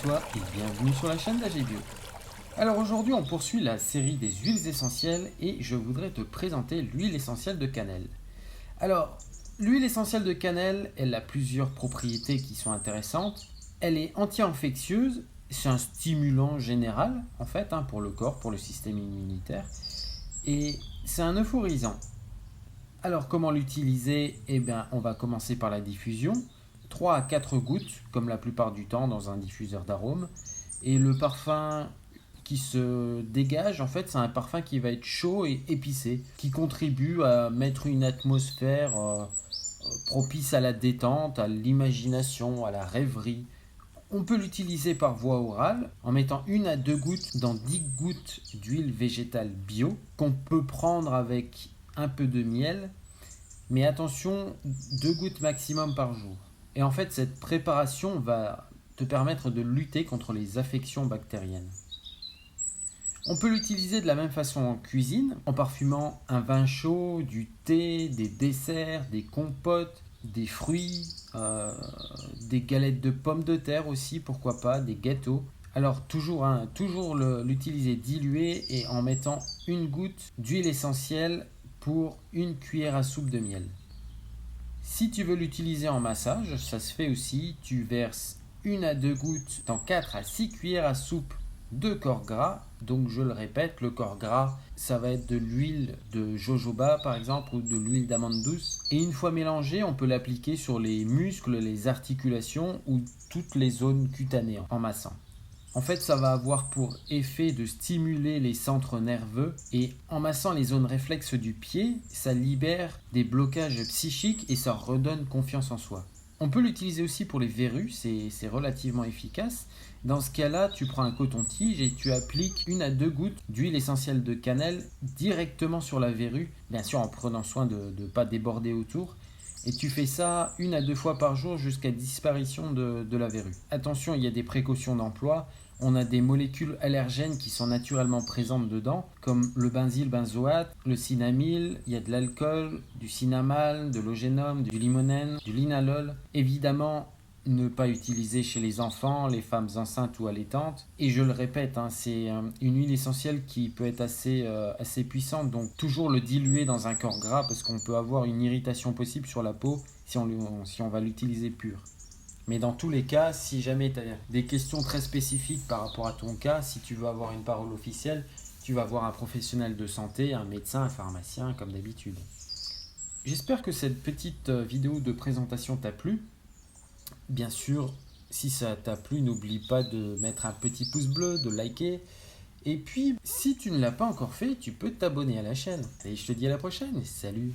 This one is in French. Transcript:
toi et bienvenue sur la chaîne d'AG Bio. Alors aujourd'hui on poursuit la série des huiles essentielles et je voudrais te présenter l'huile essentielle de cannelle. Alors l'huile essentielle de cannelle, elle a plusieurs propriétés qui sont intéressantes. Elle est anti-infectieuse, c'est un stimulant général en fait pour le corps, pour le système immunitaire et c'est un euphorisant. Alors comment l'utiliser? Eh bien on va commencer par la diffusion. 3 à 4 gouttes, comme la plupart du temps dans un diffuseur d'arômes. Et le parfum qui se dégage, en fait, c'est un parfum qui va être chaud et épicé, qui contribue à mettre une atmosphère propice à la détente, à l'imagination, à la rêverie. On peut l'utiliser par voie orale en mettant 1 à 2 gouttes dans 10 gouttes d'huile végétale bio qu'on peut prendre avec un peu de miel, mais attention, 2 gouttes maximum par jour. Et en fait, cette préparation va te permettre de lutter contre les affections bactériennes. On peut l'utiliser de la même façon en cuisine, en parfumant un vin chaud, du thé, des desserts, des compotes, des fruits, des galettes de pommes de terre aussi, pourquoi pas, des gâteaux. Alors toujours l'utiliser dilué et en mettant 1 goutte d'huile essentielle pour 1 cuillère à soupe de miel. Si tu veux l'utiliser en massage, ça se fait aussi. Tu verses 1 à 2 gouttes dans 4 à 6 cuillères à soupe de corps gras. Donc je le répète, le corps gras, ça va être de l'huile de jojoba par exemple ou de l'huile d'amande douce. Et une fois mélangé, on peut l'appliquer sur les muscles, les articulations ou toutes les zones cutanées en massant. En fait, ça va avoir pour effet de stimuler les centres nerveux et en massant les zones réflexes du pied, ça libère des blocages psychiques et ça redonne confiance en soi. On peut l'utiliser aussi pour les verrues, c'est relativement efficace. Dans ce cas-là, tu prends un coton-tige et tu appliques 1 à 2 gouttes d'huile essentielle de cannelle directement sur la verrue, bien sûr en prenant soin de ne pas déborder autour. Et tu fais ça 1 à 2 fois par jour jusqu'à disparition de la verrue. Attention, il y a des précautions d'emploi. On a des molécules allergènes qui sont naturellement présentes dedans, comme le benzylbenzoate, le cinamyle, il y a de l'alcool, du cinnamale, de l'eugénum, du limonène, du linalol. Évidemment, ne pas utiliser chez les enfants, les femmes enceintes ou allaitantes. Et je le répète, c'est une huile essentielle qui peut être assez puissante, donc toujours le diluer dans un corps gras parce qu'on peut avoir une irritation possible sur la peau si on va l'utiliser pur. Mais dans tous les cas, si jamais tu as des questions très spécifiques par rapport à ton cas, si tu veux avoir une parole officielle, tu vas voir un professionnel de santé, un médecin, un pharmacien, comme d'habitude. J'espère que cette petite vidéo de présentation t'a plu. Bien sûr, si ça t'a plu, n'oublie pas de mettre un petit pouce bleu, de liker. Et puis, si tu ne l'as pas encore fait, tu peux t'abonner à la chaîne. Et je te dis à la prochaine. Salut!